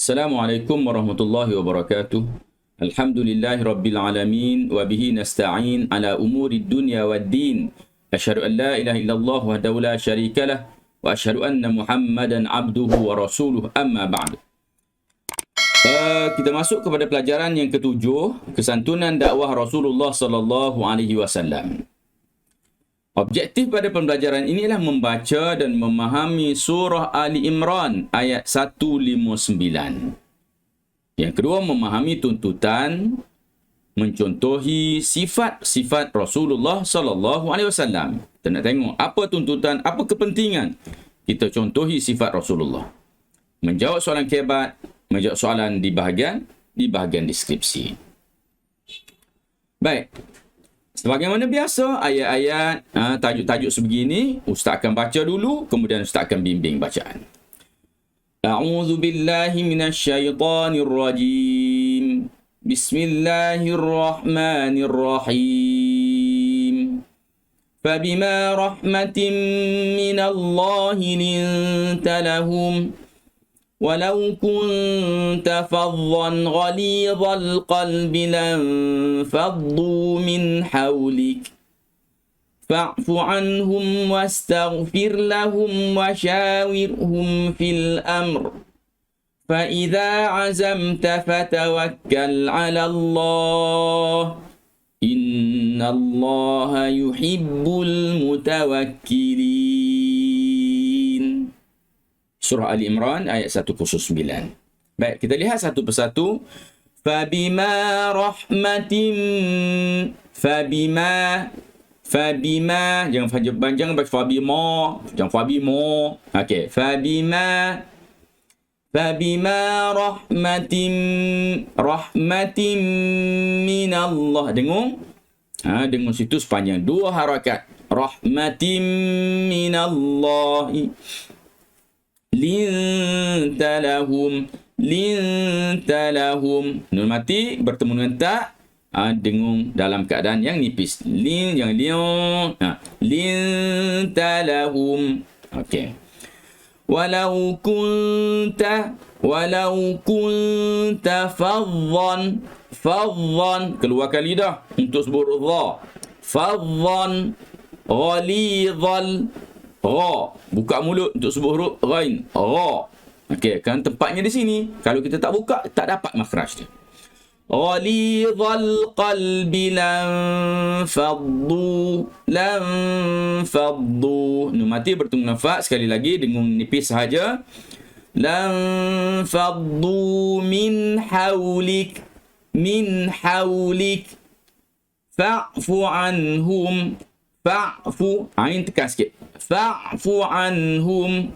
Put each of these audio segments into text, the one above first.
Assalamualaikum warahmatullahi wabarakatuh. Alhamdulillahi rabbil alamin wa bihi nasta'in ala umuri dunya waddin. Asyhadu an la ilaha illallah wahdahu la syarikalah wa asyhadu anna Muhammadan abduhu wa rasuluh, amma ba'd. Kita masuk kepada pelajaran yang ketujuh, kesantunan dakwah Rasulullah sallallahu alaihi wasallam. Objektif pada pembelajaran inilah membaca dan memahami surah Ali Imran ayat 159. Yang kedua, memahami tuntutan, mencontohi sifat-sifat Rasulullah sallallahu alaihi wasallam. Kita nak tengok apa tuntutan, apa kepentingan kita contohi sifat Rasulullah. Menjawab soalan kebat, menjawab soalan di bahagian deskripsi. Baik. Sebagaimana biasa, ayat-ayat, tajuk-tajuk sebegini, Ustaz akan baca dulu, kemudian Ustaz akan bimbing bacaan. A'udzu billahi minasyaitonir rajim. Bismillahirrahmanirrahim. Fabima rahmatin minallahi linta lahum ولو كنت فظا غليظ القلب لانفضوا من حولك فاعف عنهم واستغفر لهم وشاورهم في الأمر فإذا عزمت فتوكل على الله إن الله يحب المتوكلين. Surah Ali Imran ayat 109. Baik, kita lihat satu persatu. Fabima rahmatin, Fabima, jangan panjang baca Fabima, jangan Fabimo. Okey, Fabima rahmatin minallah. Dengung situ sepanjang 2 harakat. Rahmatin minallahi. Linta lahum. Nun mati bertemu dengan tak, dengung dalam keadaan yang nipis. Jangan linta lahum. Okey. Walau kunta faddan, keluarkan lidah untuk sebut dha. Faddan ghalidhal ra, buka mulut untuk sebut huruf ghain, ra. Okey, kan tempatnya di sini. Kalau kita tak buka, tak dapat makhraj dia. Ghalidhal qalbi lanfaddu. Nun mati bertemu dengan fa, sekali lagi dengung nipis sahaja. Lanfaddu min hawlik. Fa'fu anhum. Fa'fu, ain tekan sikit. Fa'fu anhum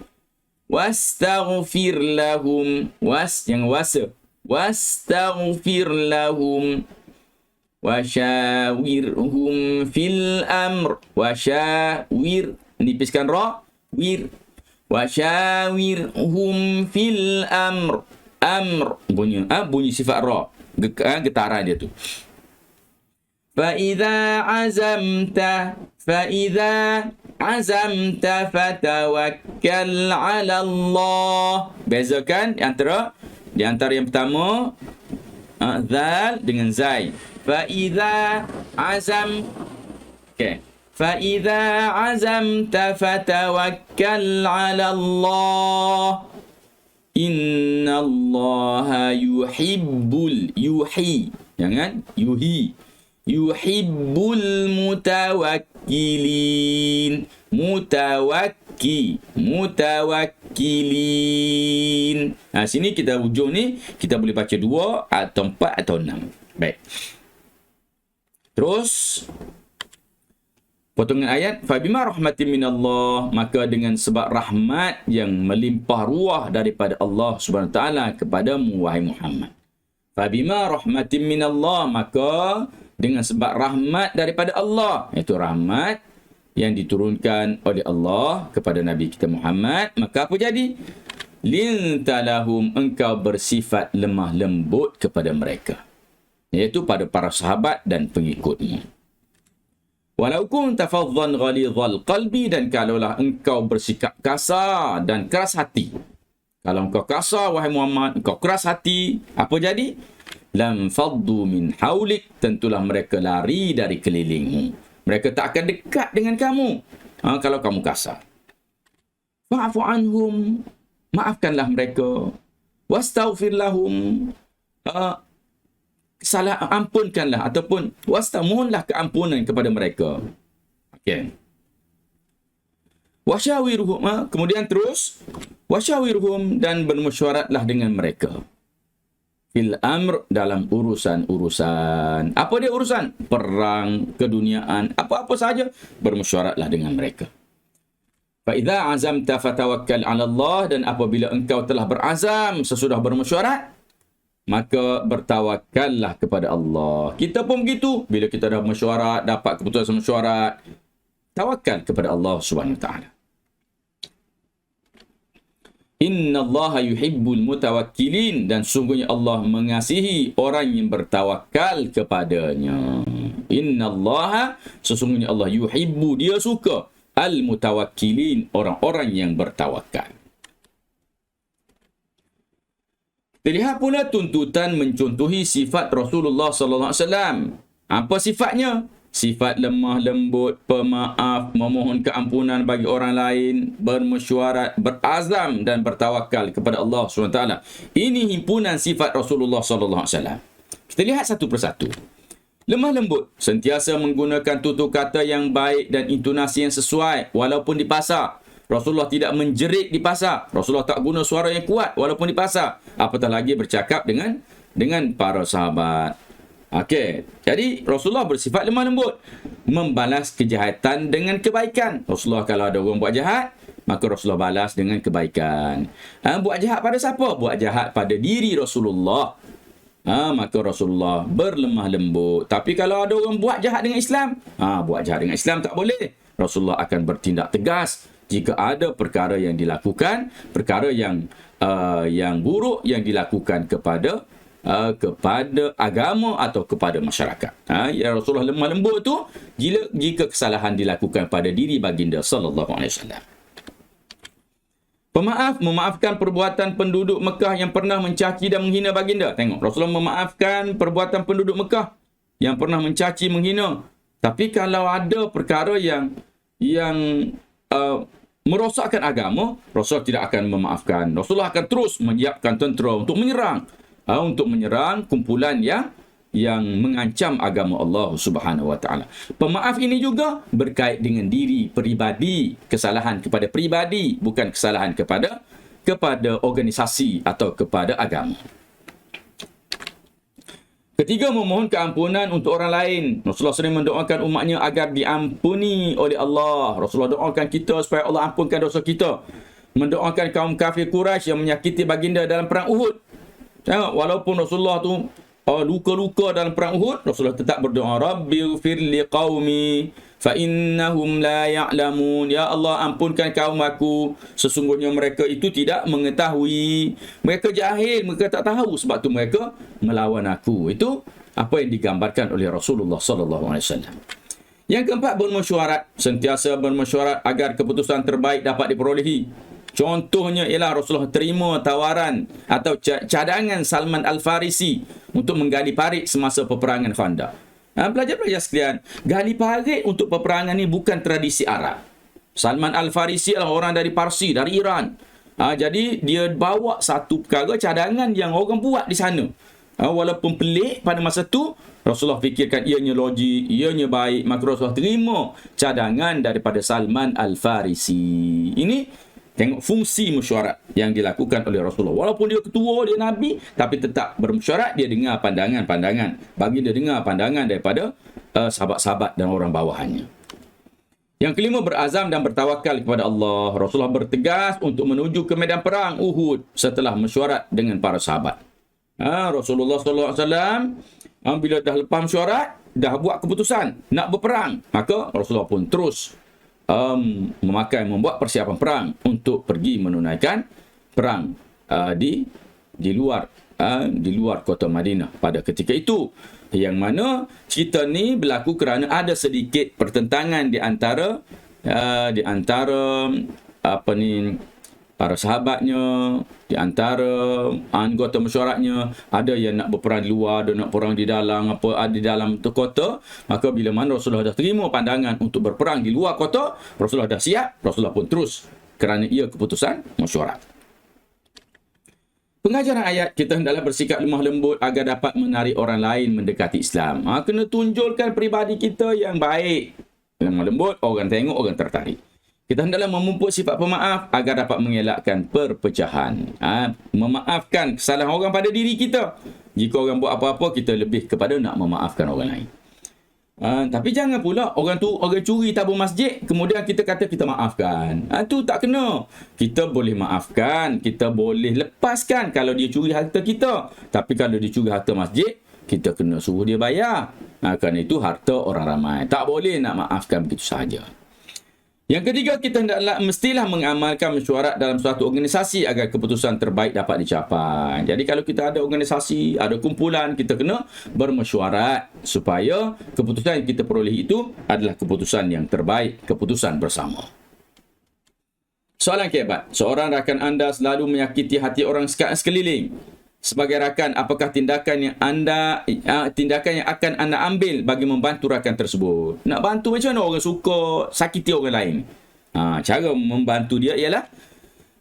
wastaghfir lahum. Jangan wasa. Wastaghfir lahum wasyawirhum fil amr. Wasyawir, nipiskan ra, wir. Wasyawirhum fil amr. Amr bunyi sifat ra, getaran dia tu. فإذا عزمت فتوكل على الله. Bezakan di antara yang pertama zal dengan zai. فإذا عزمت فتوكل على الله إن الله yuhibbul mutawakkilin. Mutawakkilin. Sini kita hujung ni kita boleh baca 2 atau 4 atau 6. Baik. Terus potongan ayat, fabima rahmatin minallah, maka dengan sebab rahmat yang melimpah ruah daripada Allah Subhanahu wa taala kepadamu wahai Muhammad. Fabima rahmatin minallah, maka dengan sebab rahmat daripada Allah, iaitu rahmat yang diturunkan oleh Allah kepada Nabi kita Muhammad, maka apa jadi? Linta lahum, engkau bersifat lemah lembut kepada mereka, iaitu pada para sahabat dan pengikutmu. Walau kunta faddan ghalidhal qalbi, dan kalaulah engkau bersikap kasar dan keras hati. Kalau engkau kasar, wahai Muhammad, engkau keras hati, apa jadi? Lam faddu min haulik, tentulah mereka lari dari kelilingmu. Mereka tak akan dekat dengan kamu kalau kamu kasar. Fa'fu anhum, maafkanlah mereka. Wastaghfir lahum, ampunkanlah ataupun mohonlah keampunan kepada mereka. Okey. Wasyawirhum, kemudian terus wasyawirhum, dan bermesyuaratlah dengan mereka. Fil amr, dalam urusan-urusan. Apa dia urusan? Perang, keduniaan, apa-apa saja, bermesyuaratlah dengan mereka. Fa idza azamta fatawakkal 'ala Allah, dan apabila engkau telah berazam sesudah bermesyuarat, maka bertawakallah kepada Allah. Kita pun begitu. Bila kita dah mesyuarat, dapat keputusan mesyuarat, tawakal kepada Allah Subhanahu wa taala. Inna Allah yuhibbul mutawakkilin, dan sungguhnya Allah mengasihi orang yang bertawakal kepadanya. Inna Allah, sesungguhnya Allah yuhibbu, dia suka, al mutawakkilin, orang-orang yang bertawakal. Terlihat pula tuntutan mencontohi sifat Rasulullah sallallahu alaihi wasallam. Apa sifatnya? Sifat lemah lembut, pemaaf, memohon keampunan bagi orang lain, bermesyuarat, berazam dan bertawakal kepada Allah SWT. Ini himpunan sifat Rasulullah sallallahu alaihi wasallam. Kita lihat satu persatu. Lemah lembut, sentiasa menggunakan tutur kata yang baik dan intonasi yang sesuai walaupun di pasar. Rasulullah tidak menjerit di pasar. Rasulullah tak guna suara yang kuat walaupun di pasar. Apatah lagi bercakap dengan para sahabat. Okey, jadi Rasulullah bersifat lemah lembut, membalas kejahatan dengan kebaikan. Rasulullah kalau ada orang buat jahat, maka Rasulullah balas dengan kebaikan. Buat jahat pada siapa? Buat jahat pada diri Rasulullah. Maka Rasulullah berlemah lembut. Tapi kalau ada orang buat jahat dengan Islam, buat jahat dengan Islam tak boleh. Rasulullah akan bertindak tegas jika ada perkara yang dilakukan, perkara yang buruk yang dilakukan kepada agama atau kepada masyarakat. Ya, Rasulullah lemah lembut tu jika kesalahan dilakukan pada diri baginda sallallahu alaihi wasallam. Pemaaf, memaafkan perbuatan penduduk Mekah yang pernah mencaci dan menghina baginda. Tengok, Rasulullah memaafkan perbuatan penduduk Mekah yang pernah mencaci, menghina. Tapi kalau ada perkara yang merosakkan agama, Rasulullah tidak akan memaafkan. Rasulullah akan terus menyiapkan tentera untuk menyerang kumpulan yang mengancam agama Allah Subhanahu wa taala. Pemaaf ini juga berkait dengan diri peribadi, kesalahan kepada peribadi, bukan kesalahan kepada organisasi atau kepada agama. Ketiga, memohon keampunan untuk orang lain. Rasulullah sering mendoakan umatnya agar diampuni oleh Allah. Rasulullah doakan kita supaya Allah ampunkan dosa kita. Mendoakan kaum kafir Quraisy yang menyakiti baginda dalam perang Uhud. Tengok, walaupun Rasulullah tu luka-luka dalam perang Uhud, Rasulullah tetap berdoa, Rabbighfir liqaumi fa innahum la ya'lamun. Ya Allah, ampunkan kaum aku, sesungguhnya mereka itu tidak mengetahui. Mereka jahil, mereka tak tahu, sebab tu mereka melawan aku. Itu apa yang digambarkan oleh Rasulullah sallallahu alaihi wasallam. Yang keempat, bermesyuarat, sentiasa bermesyuarat agar keputusan terbaik dapat diperolehi. Contohnya ialah Rasulullah terima tawaran atau cadangan Salman Al-Farisi untuk menggali parit semasa peperangan Khandaq. Pelajar-pelajar sekalian, gali parit untuk peperangan ini bukan tradisi Arab. Salman Al-Farisi adalah orang dari Parsi, dari Iran. Jadi dia bawa satu perkara cadangan yang orang buat di sana. Walaupun pelik pada masa tu, Rasulullah fikirkan ianya logik, ianya baik, maka Rasulullah terima cadangan daripada Salman Al-Farisi. Ini tengok fungsi mesyuarat yang dilakukan oleh Rasulullah. Walaupun dia ketua, dia Nabi, tapi tetap bermesyuarat, dia dengar pandangan-pandangan. Bagi dia dengar pandangan daripada sahabat-sahabat dan orang bawahannya. Yang kelima, berazam dan bertawakal kepada Allah. Rasulullah bertegas untuk menuju ke medan perang Uhud setelah mesyuarat dengan para sahabat. Rasulullah SAW bila dah lepas mesyuarat, dah buat keputusan nak berperang, maka Rasulullah pun terus membuat persiapan perang untuk pergi menunaikan perang di luar kota Madinah pada ketika itu, yang mana cerita ni berlaku kerana ada sedikit pertentangan di antara para sahabatnya, di antara anggota mesyuaratnya, ada yang nak berperang di luar, ada nak perang di dalam, di dalam tu kota. Maka bila mana Rasulullah dah terima pandangan untuk berperang di luar kota, Rasulullah dah siap, Rasulullah pun terus, kerana ia keputusan mesyuarat. Pengajaran ayat, kita hendaklah bersikap lemah lembut agar dapat menarik orang lain mendekati Islam. Kena tunjulkan peribadi kita yang baik, lemah lembut, orang tengok, orang tertarik. Kita hendaklah memupuk sifat pemaaf agar dapat mengelakkan perpecahan. Memaafkan kesalahan orang pada diri kita. Jika orang buat apa-apa, kita lebih kepada nak memaafkan orang lain. Tapi jangan pula orang curi tabung masjid, kemudian kita kata kita maafkan. Itu tak kena. Kita boleh maafkan, kita boleh lepaskan kalau dia curi harta kita. Tapi kalau dia curi harta masjid, kita kena suruh dia bayar. Kerana itu harta orang ramai. Tak boleh nak maafkan begitu sahaja. Yang ketiga, kita mestilah mengamalkan mesyuarat dalam suatu organisasi agar keputusan terbaik dapat dicapai. Jadi kalau kita ada organisasi, ada kumpulan, kita kena bermesyuarat supaya keputusan yang kita peroleh itu adalah keputusan yang terbaik, keputusan bersama. Soalan keempat, seorang rakan anda selalu menyakiti hati orang sekeliling. Sebagai rakan, apakah tindakan yang akan anda ambil bagi membantu rakan tersebut? Nak bantu macam mana orang suka sakiti orang lain? Cara membantu dia ialah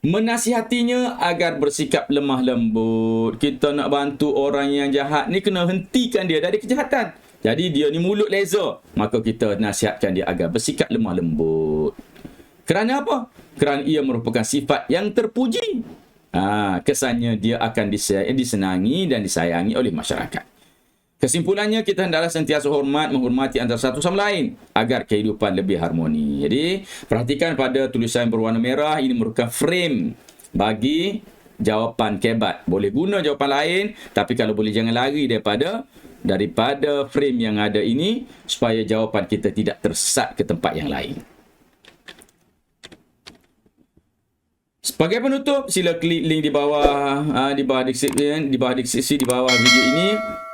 menasihatinya agar bersikap lemah lembut. Kita nak bantu orang yang jahat ni, kena hentikan dia dari kejahatan. Jadi dia ni mulut laser, maka kita nasihatkan dia agar bersikap lemah lembut. Kerana apa? Kerana ia merupakan sifat yang terpuji. Kesannya dia akan disenangi dan disayangi oleh masyarakat. Kesimpulannya, kita hendaklah sentiasa menghormati antara satu sama lain agar kehidupan lebih harmoni. Jadi, perhatikan pada tulisan berwarna merah, ini merupakan frame bagi jawapan kebat. Boleh guna jawapan lain, tapi kalau boleh jangan lari daripada frame yang ada ini supaya jawapan kita tidak tersesat ke tempat yang lain. Sebagai penutup, sila klik link di bawah deskripsi di bawah video ini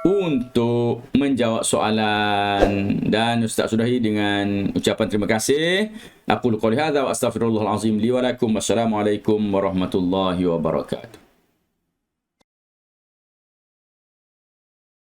untuk menjawab soalan, dan Ustaz sudahi dengan ucapan terima kasih. Aqulu qouli hadza wa astaghfirullahal azim li wa lakum. Wassalamualaikum warahmatullahi wabarakatuh.